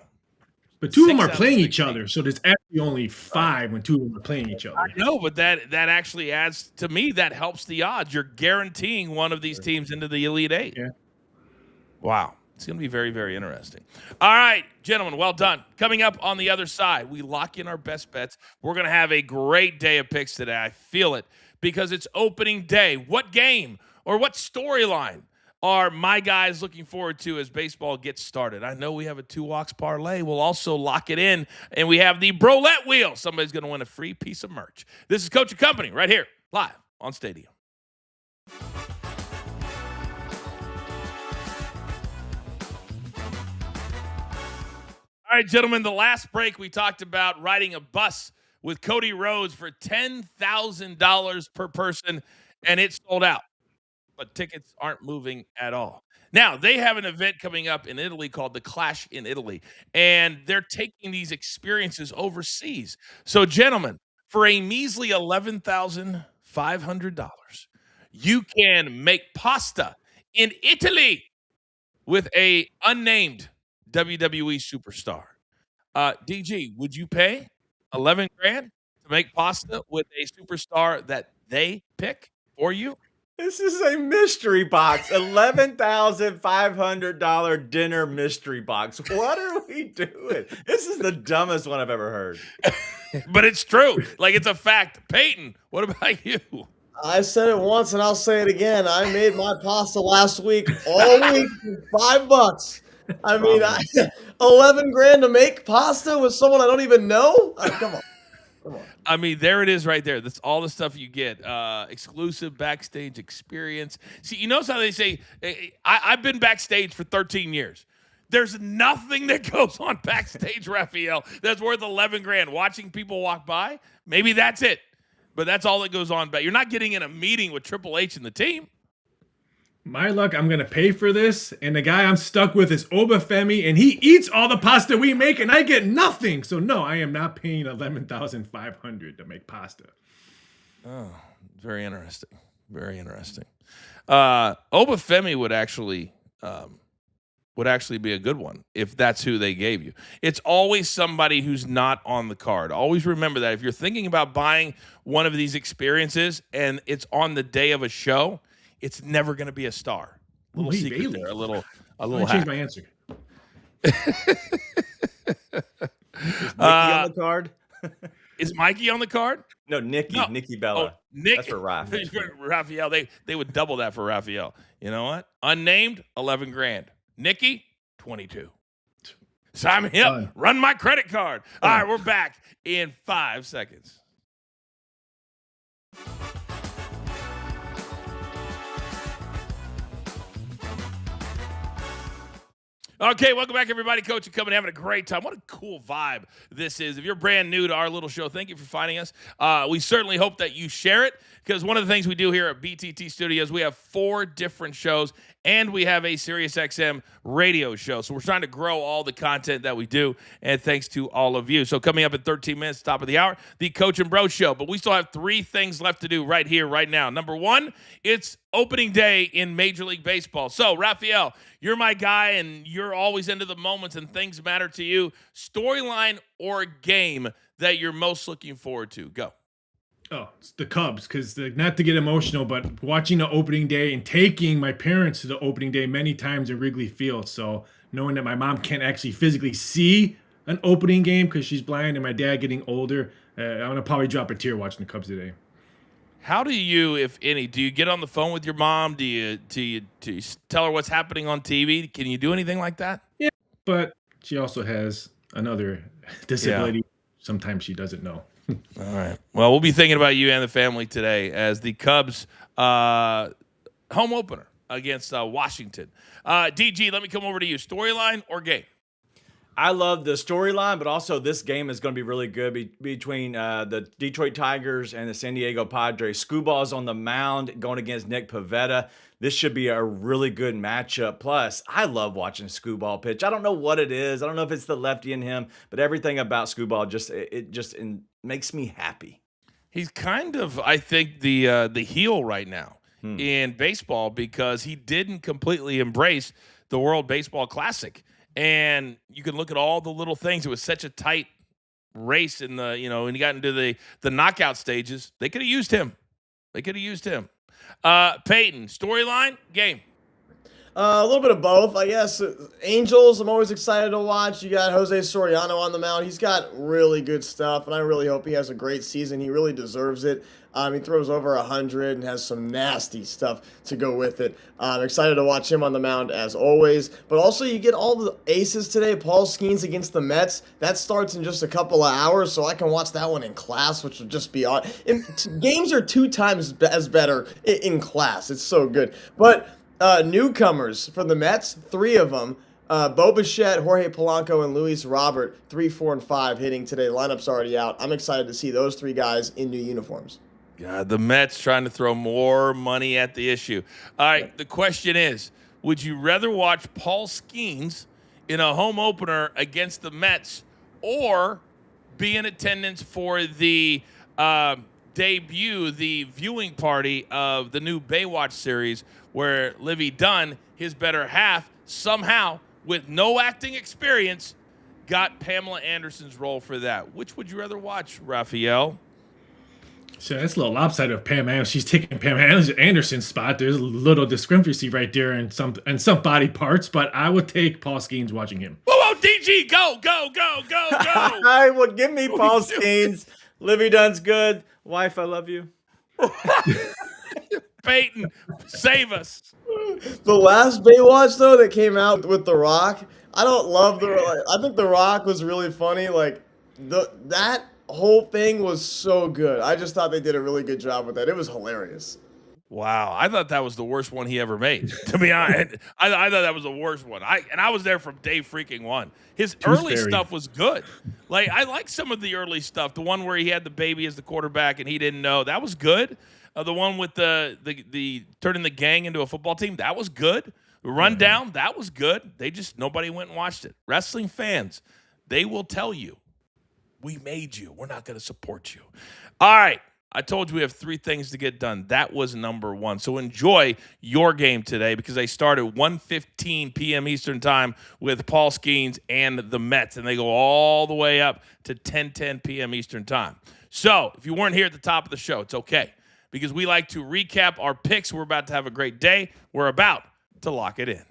Speaker 2: But 2 of them
Speaker 1: 6
Speaker 2: are
Speaker 1: out of
Speaker 2: playing
Speaker 1: 16.
Speaker 2: each other, so there's actually only 5 when 2 of them are playing each other.
Speaker 1: No, but that actually adds, to me, that helps the odds. You're guaranteeing one of these teams into the Elite 8.
Speaker 2: Yeah.
Speaker 1: Wow. It's going to be very, very interesting. All right, gentlemen, well done. Coming up on the other side, we lock in our best bets. We're going to have a great day of picks today. I feel it because it's opening day. What game or what storyline are my guys looking forward to as baseball gets started? I know we have a 2-walks parlay. We'll also lock it in, and we have the Brolette wheel. Somebody's going to win a free piece of merch. This is Coach and Company right here, live on Stadium. All All right, gentlemen, the last break we talked about riding a bus with Cody Rhodes for $10,000 per person, and it sold out. But tickets aren't moving at all. Now, they have an event coming up in Italy called the Clash in Italy, and they're taking these experiences overseas. So, gentlemen, for a measly $11,500, you can make pasta in Italy with a unnamed WWE superstar. DG, would you pay 11 grand to make pasta with a superstar that they pick for you?
Speaker 3: This is a mystery box. $11,500 dinner mystery box. What are we doing? This is the dumbest one I've ever heard.
Speaker 1: But it's true. Like, it's a fact. Peyton, what about you?
Speaker 4: I said it once and I'll say it again. I made my pasta last week, all week, for $5. I mean, 11 grand to make pasta with someone I don't even know? Come on.
Speaker 1: I mean, there it is right there. That's all the stuff you get. Exclusive backstage experience. See, you notice how they say, I've been backstage for 13 years. There's nothing that goes on backstage, Raphael, that's worth 11 grand. Watching people walk by, maybe that's it. But that's all that goes on. But you're not getting in a meeting with Triple H and the team.
Speaker 2: My luck, I'm going to pay for this, and the guy I'm stuck with is Obafemi, and he eats all the pasta we make, and I get nothing. So, no, I am not paying $11,500 to make pasta.
Speaker 1: Oh, very interesting. Very interesting. Obafemi would actually be a good one if that's who they gave you. It's always somebody who's not on the card. Always remember that. If you're thinking about buying one of these experiences and it's on the day of a show, it's never going to be a star. Little secret
Speaker 2: Bailey.
Speaker 1: there, a little
Speaker 2: I changed my answer.
Speaker 3: Is Nikki on the card?
Speaker 1: Is Mikey on the card?
Speaker 3: No, Nikki.
Speaker 1: No.
Speaker 3: Nikki Bella.
Speaker 1: Oh, Nick.
Speaker 3: That's for Raph.
Speaker 1: Raphael, they would double that for Raphael. You know what? Unnamed, 11 grand. Nikki, 22. Sign me up. Run my credit card. All right, we're back in 5 seconds. Okay, welcome back, everybody. Coach and coming, having a great time. What a cool vibe this is. If you're brand new to our little show, thank you for finding us. We certainly hope that you share it, because one of the things we do here at BTT Studios, we have 4 different shows, and we have a SiriusXM radio show. So we're trying to grow all the content that we do, and thanks to all of you. So coming up in 13 minutes, top of the hour, the Coach and Bro Show. But we still have 3 things left to do right here, right now. Number 1, it's opening day in Major League Baseball. So, Raphael, you're my guy, and you're always into the moments, and things matter to you. Storyline or game that you're most looking forward to? Go.
Speaker 2: Oh, it's the Cubs, because not to get emotional, but watching the opening day and taking my parents to the opening day many times at Wrigley Field. So knowing that my mom can't actually physically see an opening game because she's blind, and my dad getting older, I'm going to probably drop a tear watching the Cubs today.
Speaker 1: How do you, if any, do you get on the phone with your mom? Do you tell her what's happening on TV? Can you do anything like that?
Speaker 2: Yeah, but she also has another disability. Yeah. Sometimes she doesn't know.
Speaker 1: All right. Well, we'll be thinking about you and the family today as the Cubs home opener against Washington. DG, let me come over to you. Storyline or game?
Speaker 3: I love the storyline, but also this game is going to be really good between the Detroit Tigers and the San Diego Padres. Screwball's on the mound going against Nick Pivetta. This should be a really good matchup. Plus, I love watching Screwball pitch. I don't know what it is. I don't know if it's the lefty in him, but everything about Screwball just makes me happy.
Speaker 1: He's kind of, I think, the heel right now in baseball, because he didn't completely embrace the World Baseball Classic. And you can look at all the little things. It was such a tight race in the, when he got into the knockout stages. They could have used him. Peyton, storyline, game.
Speaker 4: A little bit of both, I guess. Angels, I'm always excited to watch. You got Jose Soriano on the mound. He's got really good stuff, and I really hope he has a great season. He really deserves it. He throws over 100 and has some nasty stuff to go with it. I'm excited to watch him on the mound as always. But also, you get all the aces today. Paul Skeens against the Mets. That starts in just a couple of hours, so I can watch that one in class, which would just be odd. Games are 2 times as better in class. It's so good. But newcomers for the Mets, 3 of them. Bo Bichette, Jorge Polanco, and Luis Robert, 3, 4, and 5 hitting today. Lineup's already out. I'm excited to see those 3 guys in new uniforms.
Speaker 1: God, the Mets trying to throw more money at the issue. All right, the question is, would you rather watch Paul Skeens in a home opener against the Mets or be in attendance for the debut, the viewing party of the new Baywatch series where Livy Dunn, his better half, somehow, with no acting experience, got Pamela Anderson's role for that? Which would you rather watch, Raphael?
Speaker 2: So that's a little lopsided of Pam Anderson. She's taking Pam Anderson's spot. There's a little discrepancy right there in some body parts, but I would take Paul Skeens watching him.
Speaker 1: Whoa, DG, go.
Speaker 3: I would give me Paul Skeens. Livy Dunn's good. Wife, I love you.
Speaker 1: Peyton, save us.
Speaker 4: The last Baywatch, though, that came out with The Rock, I don't love I think The Rock was really funny. Like, that whole thing was so good. I just thought they did a really good job with that. It was hilarious.
Speaker 1: Wow, I thought that was the worst one he ever made. To be honest, I thought that was the worst one. I was there from day freaking one. His early stuff was good. Like, I like some of the early stuff. The one where he had the baby as the quarterback and he didn't know, that was good. The one with the turning the gang into a football team, that was good. The rundown, that was good. Nobody went and watched it. Wrestling fans, they will tell you, we made you. We're not going to support you. All right. I told you we have 3 things to get done. That was number 1. So enjoy your game today because they start at 1:15 p.m. Eastern time with Paul Skeens and the Mets, and they go all the way up to 10:10 p.m. Eastern time. So if you weren't here at the top of the show, it's okay because we like to recap our picks. We're about to have a great day. We're about to lock it in.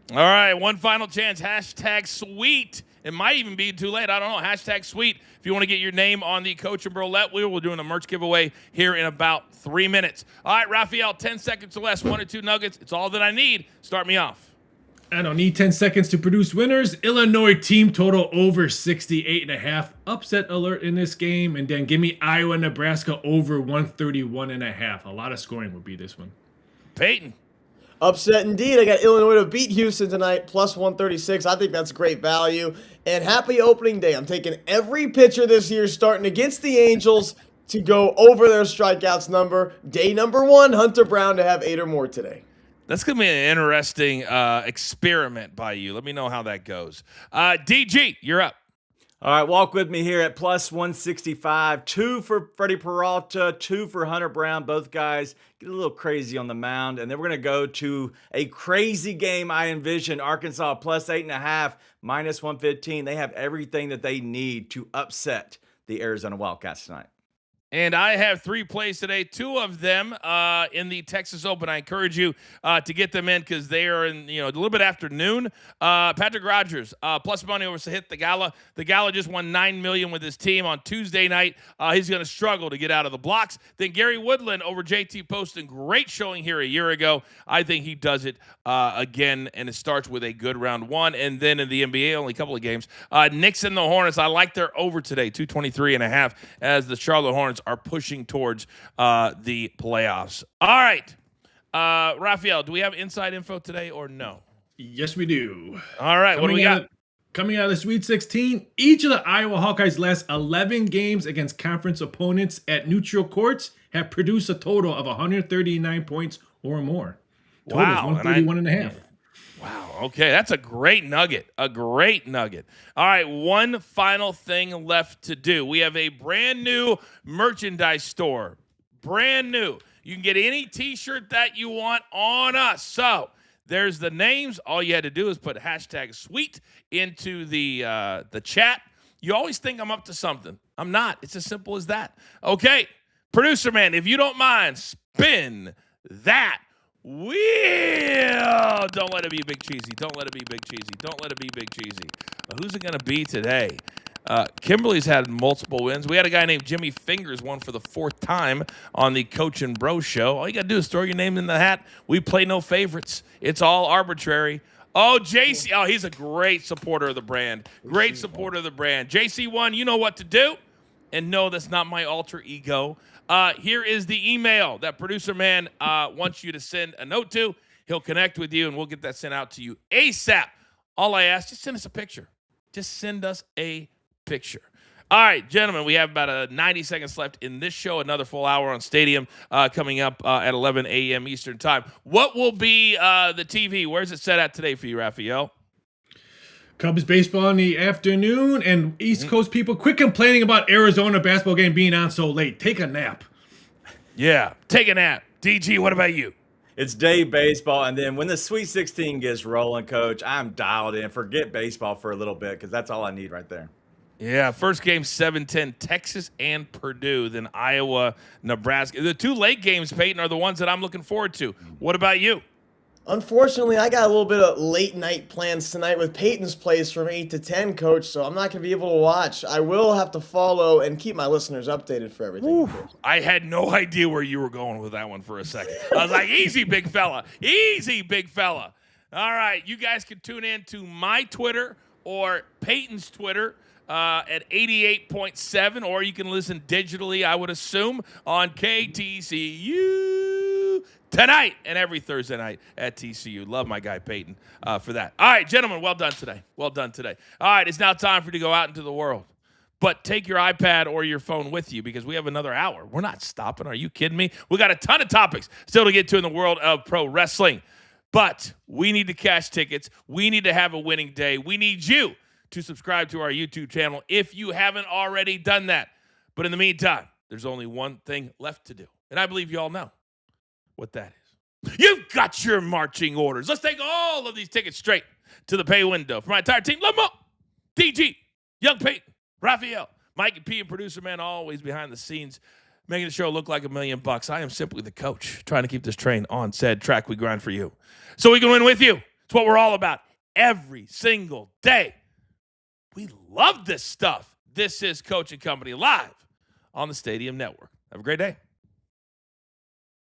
Speaker 1: All right, one final chance. Hashtag sweet. It might even be too late. I don't know. Hashtag sweet. If you want to get your name on the Coach and Roulette wheel, we're doing a merch giveaway here in about 3 minutes. All right, Raphael, 10 seconds or less, 1 or 2 nuggets. It's all that I need. Start me off.
Speaker 2: I don't need 10 seconds to produce winners. Illinois team total over 68.5. Upset alert in this game. And then give me Iowa, Nebraska over 131.5. A lot of scoring would be this one.
Speaker 1: Peyton.
Speaker 4: Upset indeed. I got Illinois to beat Houston tonight, plus 136. I think that's great value. And happy opening day. I'm taking every pitcher this year starting against the Angels to go over their strikeouts number. Day number 1, Hunter Brown to have 8 or more today.
Speaker 1: That's going to be an interesting experiment by you. Let me know how that goes. DG, you're up.
Speaker 3: All right, walk with me here at plus 165. 2 for Freddie Peralta, 2 for Hunter Brown. Both guys get a little crazy on the mound. And then we're going to go to a crazy game I envision. Arkansas plus 8.5, minus 115. They have everything that they need to upset the Arizona Wildcats tonight.
Speaker 1: And I have 3 plays today, 2 of them in the Texas Open. I encourage you to get them in because they are in, a little bit after noon. Patrick Rogers, plus money over to hit the Gala. The Gala just won $9 million with his team on Tuesday night. He's going to struggle to get out of the blocks. Then Gary Woodland over JT Poston. Great showing here a year ago. I think he does it again, and it starts with a good round 1. And then in the NBA, only a couple of games. Knicks and the Hornets, I like their over today, 223.5, as the Charlotte Hornets are pushing towards the playoffs. All right. Raphael, do we have inside info today or no?
Speaker 2: Yes, we do.
Speaker 1: All right. What do we got?
Speaker 2: Coming out of the Sweet 16, each of the Iowa Hawkeyes' last 11 games against conference opponents at neutral courts have produced a total of 139 points or more. Total is 131.5.
Speaker 1: Wow. Okay. That's a great nugget. A great nugget. All right. One final thing left to do. We have a brand new merchandise store. Brand new. You can get any t-shirt that you want on us. So there's the names. All you had to do is put hashtag sweet into the chat. You always think I'm up to something. I'm not. It's as simple as that. Okay. Producer man, if you don't mind, spin that wheel. Don't let it be Big Cheesy. Don't let it be Big Cheesy. Don't let it be Big Cheesy. Who's it going to be today? Kimberly's had multiple wins. We had a guy named Jimmy Fingers won for the 4th time on the Coach and Bro show. All you got to do is throw your name in the hat. We play no favorites. It's all arbitrary. Oh, JC. Oh, he's a great supporter of the brand. Great supporter of the brand. JC1, you know what to do. And no, that's not my alter ego. Here is the email that producer man wants you to send a note to. He'll connect with you, and we'll get that sent out to you ASAP. All I ask, just send us a picture. Just send us a picture. All right, gentlemen, we have about 90 seconds left in this show. Another full hour on Stadium coming up at 11 a.m. Eastern Time. What will be the TV? Where's it set at today for you, Raphael?
Speaker 2: Cubs baseball in the afternoon, and East Coast people quit complaining about Arizona basketball game being on so late. Take a nap.
Speaker 1: Yeah, take a nap. DG, what about you?
Speaker 3: It's day baseball, and then when the Sweet 16 gets rolling, Coach, I'm dialed in. Forget baseball for a little bit because that's all I need right there.
Speaker 1: Yeah, first game 7:10, Texas and Purdue, then Iowa, Nebraska. The two late games, Peyton, are the ones that I'm looking forward to. What about you?
Speaker 4: Unfortunately, I got a little bit of late night plans tonight with Peyton's place from 8 to 10, Coach, so I'm not going to be able to watch. I will have to follow and keep my listeners updated for everything.
Speaker 1: I had no idea where you were going with that one for a second. I was like, easy, big fella. Easy, big fella. All right, you guys can tune in to my Twitter or Peyton's Twitter at 88.7, or you can listen digitally, I would assume, on KTCU tonight and every Thursday night at TCU. Love my guy Peyton for that. All right, gentlemen, well done today. Well done today. All right, it's now time for you to go out into the world. But take your iPad or your phone with you because we have another hour. We're not stopping. Are you kidding me? We got a ton of topics still to get to in the world of pro wrestling. But we need to cash tickets. We need to have a winning day. We need you to subscribe to our YouTube channel if you haven't already done that. But in the meantime, there's only one thing left to do. And I believe you all know what that is. You've got your marching orders. Let's take all of these tickets straight to the pay window. For my entire team, Lamar, DG, Young Peyton, Raphael, Mike and P, and producer man, always behind the scenes, making the show look like $1 million. I am simply the coach, trying to keep this train on said track we grind for you. So we can win with you. It's what we're all about every single day. We love this stuff. This is Coach and Company live on the Stadium Network. Have a great day.